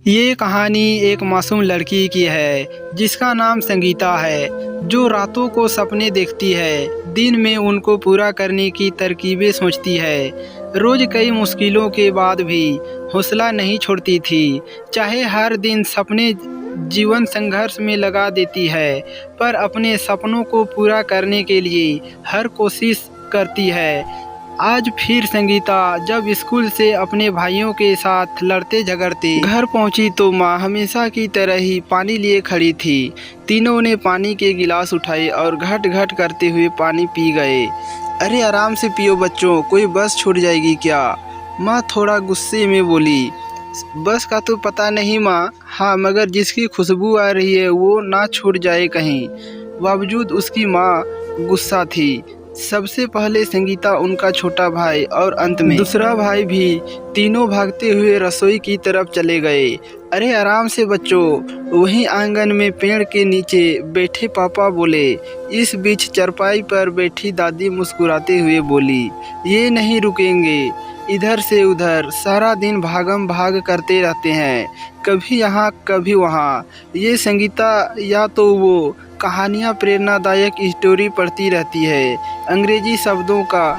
ये कहानी एक मासूम लड़की की है जिसका नाम संगीता है, जो रातों को सपने देखती है, दिन में उनको पूरा करने की तरकीबें सोचती है। रोज कई मुश्किलों के बाद भी हौसला नहीं छोड़ती थी, चाहे हर दिन सपने जीवन संघर्ष में लगा देती है, पर अपने सपनों को पूरा करने के लिए हर कोशिश करती है। आज फिर संगीता जब स्कूल से अपने भाइयों के साथ लड़ते झगड़ते घर पहुंची तो माँ हमेशा की तरह ही पानी लिए खड़ी थी। तीनों ने पानी के गिलास उठाए और घट घट करते हुए पानी पी गए। अरे आराम से पियो बच्चों, कोई बस छूट जाएगी क्या? माँ थोड़ा गुस्से में बोली। बस का तो पता नहीं माँ। हाँ, मगर जिसकी खुशबू आ रही है वो ना छूट जाए कहीं। बावजूद उसकी माँ गुस्सा थी। सबसे पहले संगीता, उनका छोटा भाई और अंत में दूसरा भाई भी तीनों भागते हुए रसोई की तरफ चले गए। अरे आराम से बच्चों, वहीं आंगन में पेड़ के नीचे बैठे पापा बोले। इस बीच चारपाई पर बैठी दादी मुस्कुराते हुए बोली, ये नहीं रुकेंगे, इधर से उधर सारा दिन भागम भाग करते रहते हैं, कभी यहाँ कभी वहाँ। ये संगीता या तो वो कहानियाँ प्रेरणादायक स्टोरी पढ़ती रहती है, अंग्रेजी शब्दों का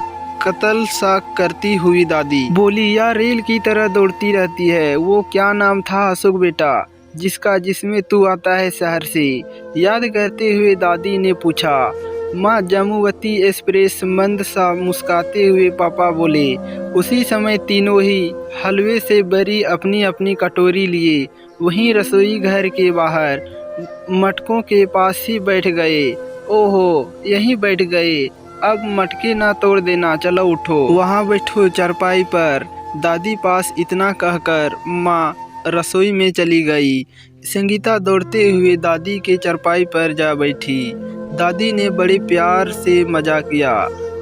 कत्ल सा करती हुई दादी बोली, या रेल की तरह दौड़ती रहती है। वो क्या नाम था अशोक बेटा, जिसमें तू आता है शहर से? याद करते हुए दादी ने पूछा। माँ जामुवती एक्सप्रेस, मंद सा मुस्कुराते हुए पापा बोले। उसी समय तीनों ही हलवे से भरी अपनी अपनी कटोरी लिए वहीं रसोई घर के बाहर मटकों के पास ही बैठ गए। ओहो, यहीं बैठ गए, अब मटके ना तोड़ देना, चलो उठो, वहाँ बैठो चारपाई पर। दादी पास इतना कहकर माँ रसोई में चली गई। संगीता दौड़ते हुए दादी के चारपाई पर जा बैठी। दादी ने बड़े प्यार से मजाकिया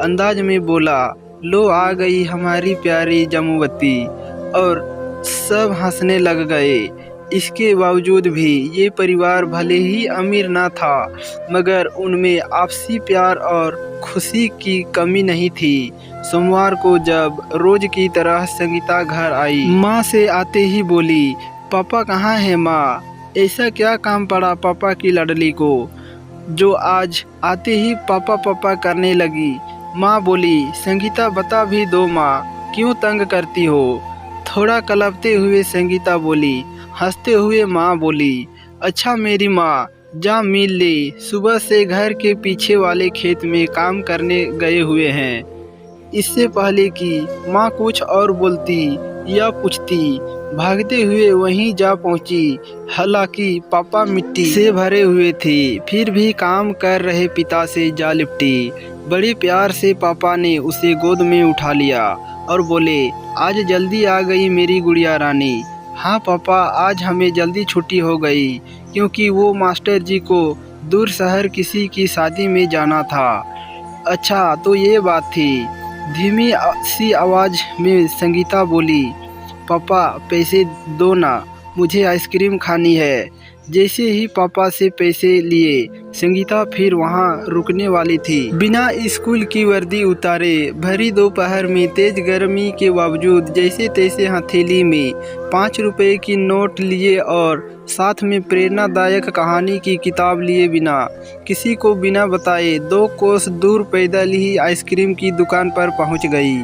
अंदाज में बोला, लो आ गई हमारी प्यारी जामुवती, और सब हंसने लग गए। इसके बावजूद भी ये परिवार भले ही अमीर ना था, मगर उनमें आपसी प्यार और खुशी की कमी नहीं थी। सोमवार को जब रोज की तरह संगीता घर आई, माँ से आते ही बोली, पापा कहाँ हैं माँ? ऐसा क्या काम पड़ा पापा की लाडली को, जो आज आते ही पापा पापा करने लगी? माँ बोली, संगीता बता भी दो माँ, क्यों तंग करती हो? थोड़ा कलपते हुए संगीता बोली। हंसते हुए माँ बोली, अच्छा मेरी माँ, जा मिल ले, सुबह से घर के पीछे वाले खेत में काम करने गए हुए हैं। इससे पहले कि माँ कुछ और बोलती या पूछती, भागते हुए वहीं जा पहुंची। हालांकि पापा मिट्टी से भरे हुए थे, फिर भी काम कर रहे पिता से जा लिपटी। बड़े प्यार से पापा ने उसे गोद में उठा लिया और बोले, आज जल्दी आ गई मेरी गुड़िया रानी। हाँ पापा, आज हमें जल्दी छुट्टी हो गई, क्योंकि वो मास्टर जी को दूर शहर किसी की शादी में जाना था। अच्छा तो ये बात थी। धीमी सी आवाज़ में संगीता बोली, पापा पैसे दो ना, मुझे आइसक्रीम खानी है। जैसे ही पापा से पैसे लिए संगीता फिर वहाँ रुकने वाली थी। बिना स्कूल की वर्दी उतारे भरी दोपहर में तेज गर्मी के बावजूद जैसे तैसे हथेली में 5 रुपए की नोट लिए और साथ में प्रेरणादायक कहानी की किताब लिए बिना किसी को बिना बताए 2 कोस दूर पैदल ही आइसक्रीम की दुकान पर पहुँच गई।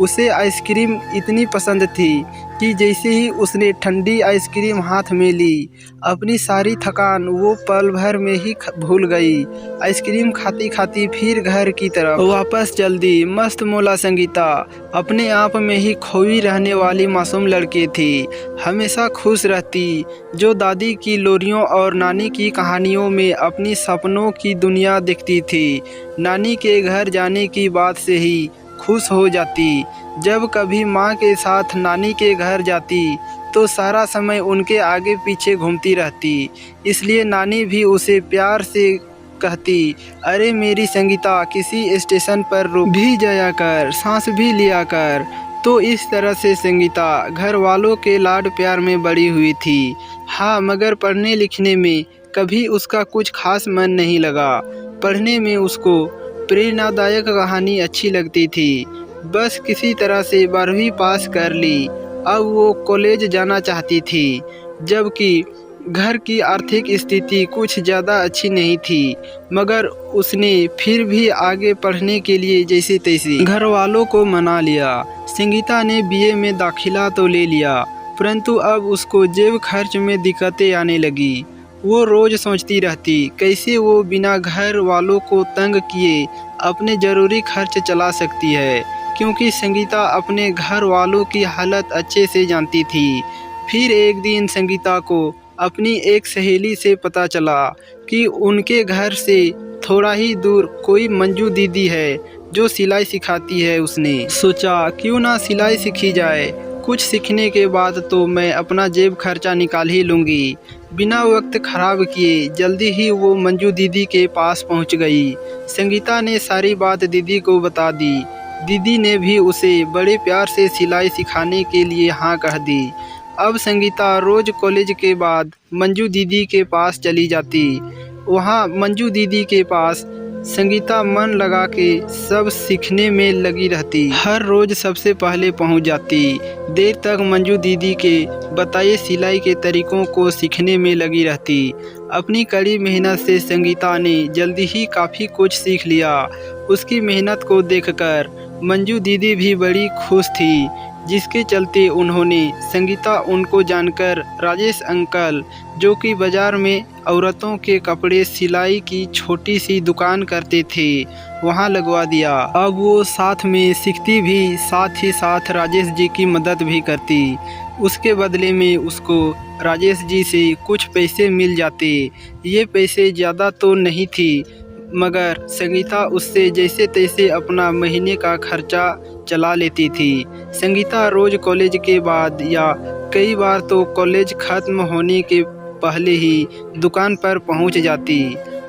उसे आइसक्रीम इतनी पसंद थी कि जैसे ही उसने ठंडी आइसक्रीम हाथ में ली, अपनी सारी थकान वो पल भर में ही भूल गई। आइसक्रीम खाती खाती फिर घर की तरफ वापस चल दी। मस्त मौला संगीता अपने आप में ही खोई रहने वाली मासूम लड़की थी, हमेशा खुश रहती, जो दादी की लोरियों और नानी की कहानियों में अपनी सपनों की दुनिया दिखती थी। नानी के घर जाने की बात से ही खुश हो जाती। जब कभी माँ के साथ नानी के घर जाती तो सारा समय उनके आगे पीछे घूमती रहती, इसलिए नानी भी उसे प्यार से कहती, अरे मेरी संगीता, किसी स्टेशन पर रुक भी जाया कर, सांस भी लिया कर। तो इस तरह से संगीता घर वालों के लाड प्यार में बड़ी हुई थी। हाँ, मगर पढ़ने लिखने में कभी उसका कुछ खास मन नहीं लगा। पढ़ने में उसको प्रेरणादायक कहानी अच्छी लगती थी। बस किसी तरह से 12वीं पास कर ली, अब वो कॉलेज जाना चाहती थी। जबकि घर की आर्थिक स्थिति कुछ ज़्यादा अच्छी नहीं थी, मगर उसने फिर भी आगे पढ़ने के लिए जैसे तैसे घर वालों को मना लिया। संगीता ने बीए में दाखिला तो ले लिया, परंतु अब उसको जेब खर्च में दिक्कतें आने लगी। वो रोज़ सोचती रहती कैसे वो बिना घर वालों को तंग किए अपने ज़रूरी खर्च चला सकती है, क्योंकि संगीता अपने घर वालों की हालत अच्छे से जानती थी। फिर एक दिन संगीता को अपनी एक सहेली से पता चला कि उनके घर से थोड़ा ही दूर कोई मंजू दीदी है जो सिलाई सिखाती है। उसने सोचा क्यों ना सिलाई सीखी जाए, कुछ सीखने के बाद तो मैं अपना जेब खर्चा निकाल ही लूँगी। बिना वक्त खराब किए जल्दी ही वो मंजू दीदी के पास पहुंच गई। संगीता ने सारी बात दीदी को बता दी। दीदी ने भी उसे बड़े प्यार से सिलाई सिखाने के लिए हाँ कह दी। अब संगीता रोज़ कॉलेज के बाद मंजू दीदी के पास चली जाती। वहाँ मंजू दीदी के पास संगीता मन लगा के सब सीखने में लगी रहती। हर रोज़ सबसे पहले पहुँच जाती। देर तक मंजू दीदी के बताए सिलाई के तरीक़ों को सीखने में लगी रहती। अपनी कड़ी मेहनत से संगीता ने जल्दी ही काफ़ी कुछ सीख लिया। उसकी मेहनत को देखकर मंजू दीदी भी बड़ी खुश थी, जिसके चलते उन्होंने संगीता उनको जानकर राजेश अंकल, जो कि बाज़ार में औरतों के कपड़े सिलाई की छोटी सी दुकान करते थे, वहां लगवा दिया। अब वो साथ में सीखती भी, साथ ही साथ राजेश जी की मदद भी करती। उसके बदले में उसको राजेश जी से कुछ पैसे मिल जाते। ये पैसे ज़्यादा तो नहीं थी, मगर संगीता उससे जैसे तैसे अपना महीने का खर्चा चला लेती थी। संगीता रोज़ कॉलेज के बाद या कई बार तो कॉलेज ख़त्म होने के पहले ही दुकान पर पहुंच जाती।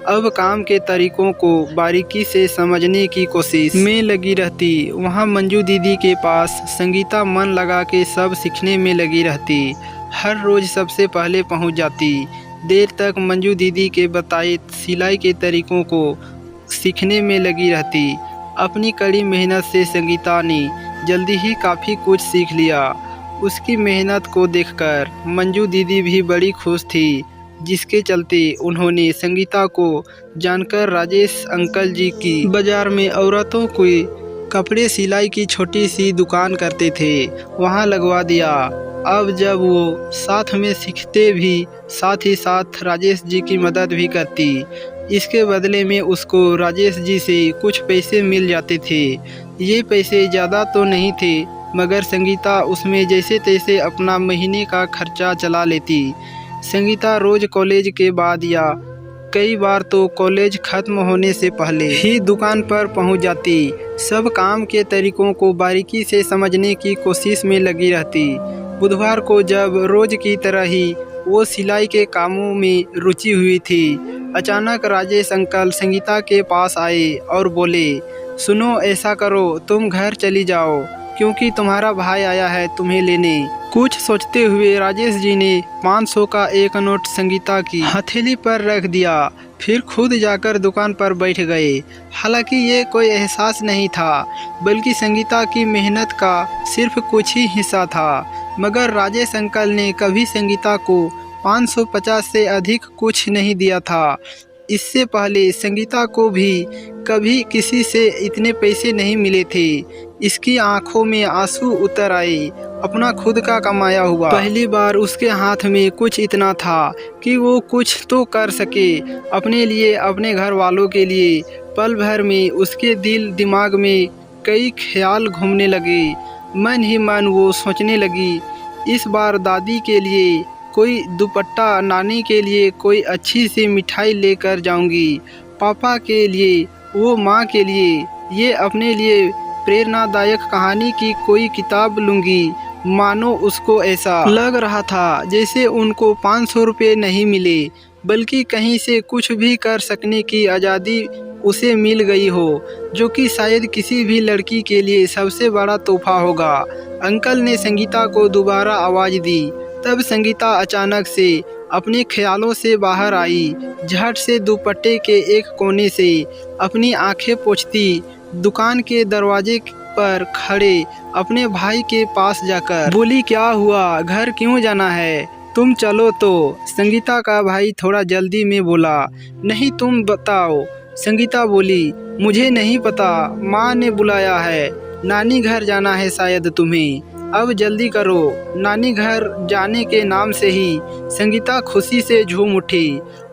अब काम के तरीक़ों को बारीकी से समझने की कोशिश में लगी रहती। वहां मंजू दीदी के पास संगीता मन लगा के सब सीखने में लगी रहती। हर रोज़ सबसे पहले पहुंच जाती। देर तक मंजू दीदी के बताए सिलाई के तरीक़ों को सीखने में लगी रहती। अपनी कड़ी मेहनत से संगीता ने जल्दी ही काफ़ी कुछ सीख लिया। उसकी मेहनत को देखकर मंजू दीदी भी बड़ी खुश थी, जिसके चलते उन्होंने संगीता को जानकर राजेश अंकल जी की बाज़ार में औरतों के कपड़े सिलाई की छोटी सी दुकान करते थे, वहां लगवा दिया। अब जब वो साथ में सीखते भी, साथ ही साथ राजेश जी की मदद भी करती। इसके बदले में उसको राजेश जी से कुछ पैसे मिल जाते थे। ये पैसे ज़्यादा तो नहीं थे, मगर संगीता उसमें जैसे तैसे अपना महीने का खर्चा चला लेती। संगीता रोज़ कॉलेज के बाद या कई बार तो कॉलेज ख़त्म होने से पहले ही दुकान पर पहुंच जाती। सब काम के तरीक़ों को बारीकी से समझने की कोशिश में लगी रहती। बुधवार को जब रोज़ की तरह ही वो सिलाई के कामों में रुचि हुई थी, अचानक राजेश अंकल संगीता के पास आए और बोले, सुनो, ऐसा करो, तुम घर चली जाओ, क्योंकि तुम्हारा भाई आया है तुम्हें लेने। कुछ सोचते हुए राजेश जी ने 500 का एक नोट संगीता की हथेली पर रख दिया, फिर खुद जाकर दुकान पर बैठ गए। हालांकि ये कोई एहसास नहीं था, बल्कि संगीता की मेहनत का सिर्फ कुछ ही हिस्सा था। मगर राजेश अंकल ने कभी संगीता को 550 से अधिक कुछ नहीं दिया था। इससे पहले संगीता को भी कभी किसी से इतने पैसे नहीं मिले थे। इसकी आंखों में आंसू उतर आए। अपना खुद का कमाया हुआ पहली बार उसके हाथ में कुछ इतना था कि वो कुछ तो कर सके अपने लिए, अपने घर वालों के लिए। पल भर में उसके दिल दिमाग में कई ख्याल घूमने लगे। मन ही मन वो सोचने लगी, इस बार दादी के लिए कोई दुपट्टा, नानी के लिए कोई अच्छी सी मिठाई लेकर जाऊंगी, पापा के लिए, वो माँ के लिए, ये अपने लिए प्रेरणादायक कहानी की कोई किताब लूँगी। मानो उसको ऐसा लग रहा था जैसे उनको 500 रुपये नहीं मिले, बल्कि कहीं से कुछ भी कर सकने की आज़ादी उसे मिल गई हो, जो कि शायद किसी भी लड़की के लिए सबसे बड़ा तोहफा होगा। अंकल ने संगीता को दोबारा आवाज़ दी। तब संगीता अचानक से अपने ख्यालों से बाहर आई। झट से दुपट्टे के एक कोने से अपनी आंखें पोंछती दुकान के दरवाजे पर खड़े अपने भाई के पास जाकर बोली, क्या हुआ, घर क्यों जाना है? तुम चलो तो। संगीता का भाई थोड़ा जल्दी में बोला। नहीं तुम बताओ। संगीता बोली, मुझे नहीं पता, माँ ने बुलाया है, नानी घर जाना है शायद तुम्हें, अब जल्दी करो। नानी घर जाने के नाम से ही संगीता खुशी से झूम उठी।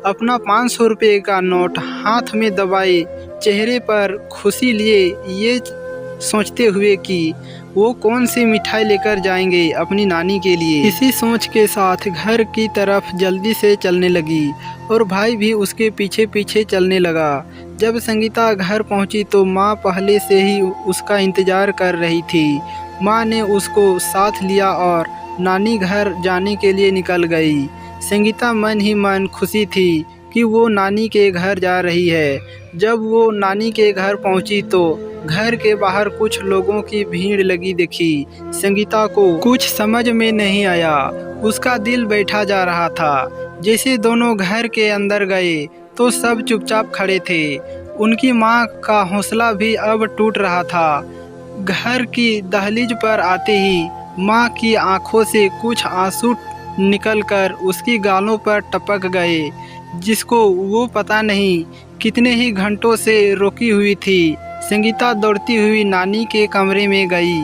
अपना 500 रुपये का नोट हाथ में दबाए, चेहरे पर खुशी लिए ये सोचते हुए कि वो कौन सी मिठाई लेकर जाएंगे अपनी नानी के लिए। इसी सोच के साथ घर की तरफ जल्दी से चलने लगी और भाई भी उसके पीछे पीछे चलने लगा। जब संगीता घर पहुंची तो माँ पहले से ही उसका इंतज़ार कर रही थी। माँ ने उसको साथ लिया और नानी घर जाने के लिए निकल गई। संगीता मन ही मन खुशी थी कि वो नानी के घर जा रही है। जब वो नानी के घर पहुंची तो घर के बाहर कुछ लोगों की भीड़ लगी दिखी। संगीता को कुछ समझ में नहीं आया, उसका दिल बैठा जा रहा था। जैसे दोनों घर के अंदर गए तो सब चुपचाप खड़े थे। उनकी माँ का हौसला भी अब टूट रहा था। घर की दहलीज पर आते ही माँ की आंखों से कुछ आंसू निकलकर उसकी गालों पर टपक गए, जिसको वो पता नहीं कितने ही घंटों से रोकी हुई थी। संगीता दौड़ती हुई नानी के कमरे में गई।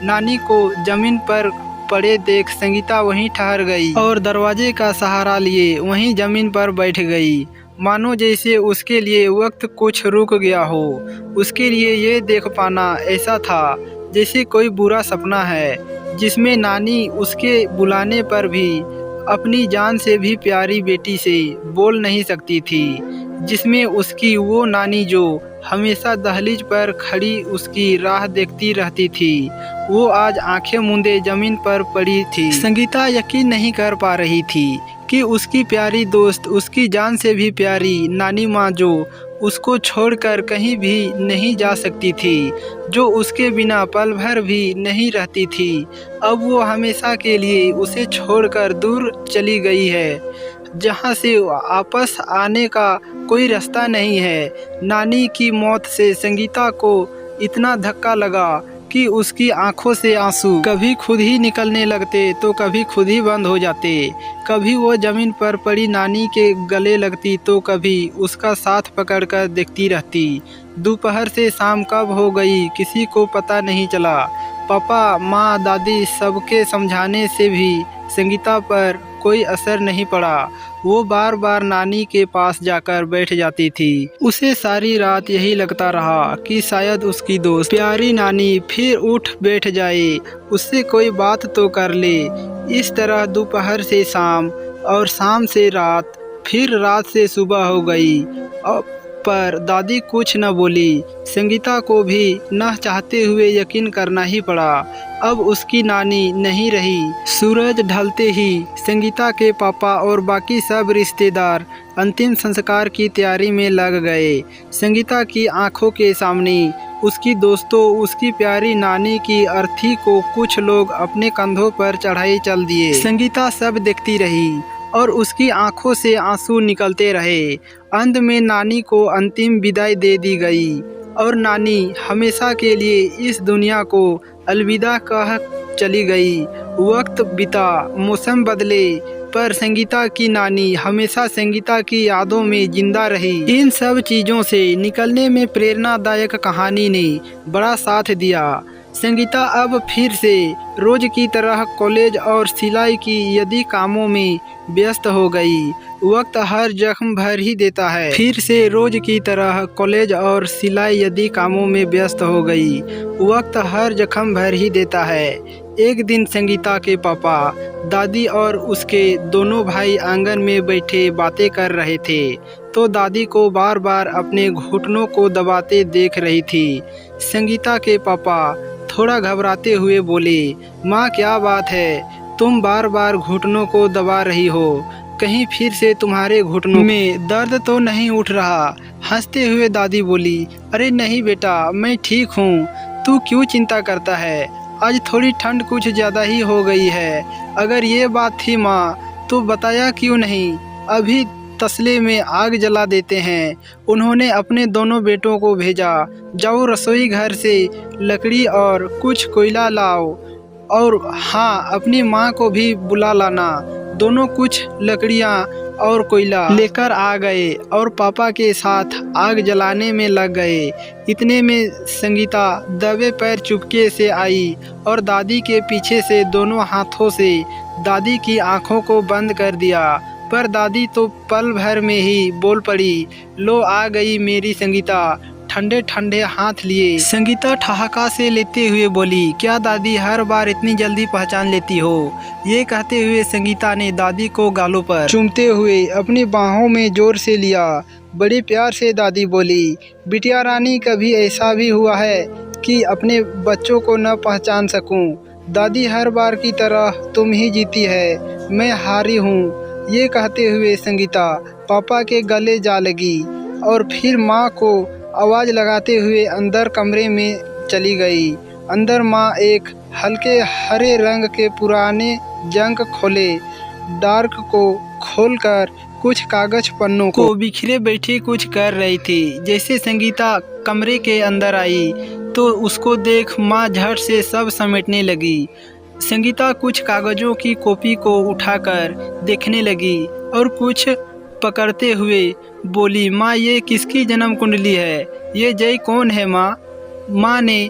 नानी को जमीन पर पड़े देख संगीता वहीं ठहर गई और दरवाजे का सहारा लिए वहीं जमीन पर बैठ गई, मानो जैसे उसके लिए वक्त कुछ रुक गया हो। उसके लिए ये देख पाना ऐसा था जैसे कोई बुरा सपना है, जिसमें नानी उसके बुलाने पर भी अपनी जान से भी प्यारी बेटी से बोल नहीं सकती थी, जिसमें उसकी वो नानी जो हमेशा दहलीज पर खड़ी उसकी राह देखती रहती थी, वो आज आंखें मूंदे जमीन पर पड़ी थी। संगीता यकीन नहीं कर पा रही थी कि उसकी प्यारी दोस्त, उसकी जान से भी प्यारी नानी माँ जो उसको छोड़कर कहीं भी नहीं जा सकती थी, जो उसके बिना पल भर भी नहीं रहती थी, अब वो हमेशा के लिए उसे छोड़कर दूर चली गई है, जहाँ से वापस आने का कोई रास्ता नहीं है। नानी की मौत से संगीता को इतना धक्का लगा कि उसकी आंखों से आंसू कभी खुद ही निकलने लगते तो कभी खुद ही बंद हो जाते। कभी वो जमीन पर पड़ी नानी के गले लगती तो कभी उसका साथ पकड़कर देखती रहती। दोपहर से शाम कब हो गई किसी को पता नहीं चला। पापा, माँ, दादी सबके समझाने से भी संगीता पर कोई असर नहीं पड़ा। वो बार बार नानी के पास जाकर बैठ जाती थी। उसे सारी रात यही लगता रहा कि शायद उसकी दोस्त प्यारी नानी फिर उठ बैठ जाए, उससे कोई बात तो कर ले। इस तरह दोपहर से शाम और शाम से रात, फिर रात से सुबह हो गई, पर दादी कुछ न बोली। संगीता को भी न चाहते हुए यकीन करना ही पड़ा, अब उसकी नानी नहीं रही। सूरज ढलते ही संगीता के पापा और बाकी सब रिश्तेदार अंतिम संस्कार की तैयारी में लग गए। संगीता की आंखों के सामने उसकी दोस्तों, उसकी प्यारी नानी की अर्थी को कुछ लोग अपने कंधों पर चढ़ाए चल दिए। संगीता सब देखती रही और उसकी आंखों से आंसू निकलते रहे। अंत में नानी को अंतिम विदाई दे दी गई और नानी हमेशा के लिए इस दुनिया को अलविदा कह चली गई। वक्त बीता, मौसम बदले, पर संगीता की नानी हमेशा संगीता की यादों में जिंदा रही। इन सब चीज़ों से निकलने में प्रेरणादायक कहानी ने बड़ा साथ दिया। संगीता अब फिर से रोज की तरह कॉलेज और सिलाई की यदि कामों में व्यस्त हो गई। वक्त हर जख्म भर ही देता है। फिर से रोज की तरह कॉलेज और सिलाई यदि कामों में व्यस्त हो गई। वक्त हर जख्म भर ही देता है। एक दिन संगीता के पापा, दादी और उसके दोनों भाई आंगन में बैठे बातें कर रहे थे तो दादी को बार बार अपने घुटनों को दबाते देख रही थी। संगीता के पापा थोड़ा घबराते हुए बोले, माँ क्या बात है, तुम बार बार घुटनों को दबा रही हो, कहीं फिर से तुम्हारे घुटनों में दर्द तो नहीं उठ रहा। हंसते हुए दादी बोली, अरे नहीं बेटा, मैं ठीक हूँ, तू क्यों चिंता करता है, आज थोड़ी ठंड कुछ ज़्यादा ही हो गई है। अगर ये बात थी माँ तो बताया क्यों नहीं, अभी तसले में आग जला देते हैं। उन्होंने अपने दोनों बेटों को भेजा, जाओ रसोई घर से लकड़ी और कुछ कोयला लाओ, और हाँ, अपनी माँ को भी बुला लाना। दोनों कुछ लकड़ियाँ और कोयला लेकर आ गए और पापा के साथ आग जलाने में लग गए। इतने में संगीता दबे पैर चुपके से आई और दादी के पीछे से दोनों हाथों से दादी की आंखों को बंद कर दिया। पर दादी तो पल भर में ही बोल पड़ी, लो आ गई मेरी संगीता, ठंडे ठंडे हाथ लिए। संगीता ठहाका से लेते हुए बोली, क्या दादी हर बार इतनी जल्दी पहचान लेती हो? ये कहते हुए संगीता ने दादी को गालों पर चूमते हुए अपनी बाहों में जोर से लिया। बड़े प्यार से दादी बोली, बिटिया रानी, कभी ऐसा भी हुआ है कि अपने बच्चों को न पहचान सकूं? दादी, हर बार की तरह तुम ही जीती है, मैं हारी हूँ। ये कहते हुए संगीता पापा के गले जा लगी और फिर माँ को आवाज़ लगाते हुए अंदर कमरे में चली गई। अंदर माँ एक हल्के हरे रंग के पुराने जंक खोले डार्क को खोलकर कुछ कागज पन्नों को बिखरे बैठे कुछ कर रही थी। जैसे संगीता कमरे के अंदर आई तो उसको देख माँ झट से सब समेटने लगी। संगीता कुछ कागज़ों की कॉपी को उठाकर देखने लगी और कुछ पकड़ते हुए बोली, माँ ये किसकी जन्म कुंडली है? ये जय कौन है माँ? माँ ने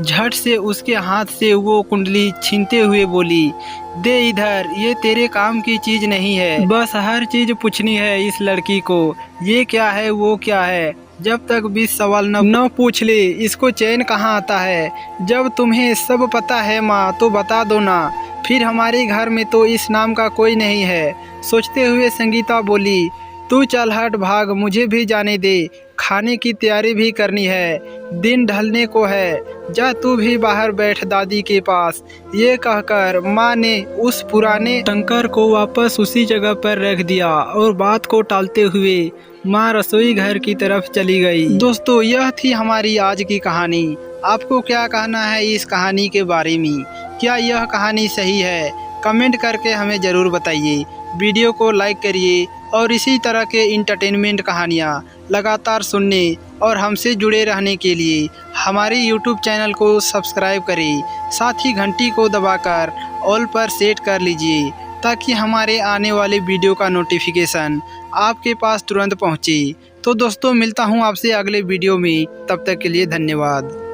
झट से उसके हाथ से वो कुंडली छीनते हुए बोली, दे इधर, ये तेरे काम की चीज़ नहीं है। बस हर चीज़ पूछनी है इस लड़की को, ये क्या है वो क्या है। जब तक 20 सवाल न पूछ ले इसको चैन कहाँ आता है। जब तुम्हें सब पता है माँ तो बता दो ना, फिर हमारे घर में तो इस नाम का कोई नहीं है। सोचते हुए संगीता बोली, तू चल हट भाग, मुझे भी जाने दे, खाने की तैयारी भी करनी है, दिन ढलने को है, जा तू भी बाहर बैठ दादी के पास। ये कहकर माँ ने उस पुराने टंकर को वापस उसी जगह पर रख दिया और बात को टालते हुए माँ रसोई घर की तरफ चली गई। दोस्तों, यह थी हमारी आज की कहानी। आपको क्या कहना है इस कहानी के बारे में? क्या यह कहानी सही है? कमेंट करके हमें ज़रूर बताइए। वीडियो को लाइक करिए और इसी तरह के इंटरटेनमेंट कहानियाँ लगातार सुनने और हमसे जुड़े रहने के लिए हमारे YouTube चैनल को सब्सक्राइब करें। साथ ही घंटी को दबाकर ऑल पर सेट कर लीजिए ताकि हमारे आने वाले वीडियो का नोटिफिकेशन आपके पास तुरंत पहुँचे। तो दोस्तों, मिलता हूँ आपसे अगले वीडियो में, तब तक के लिए धन्यवाद।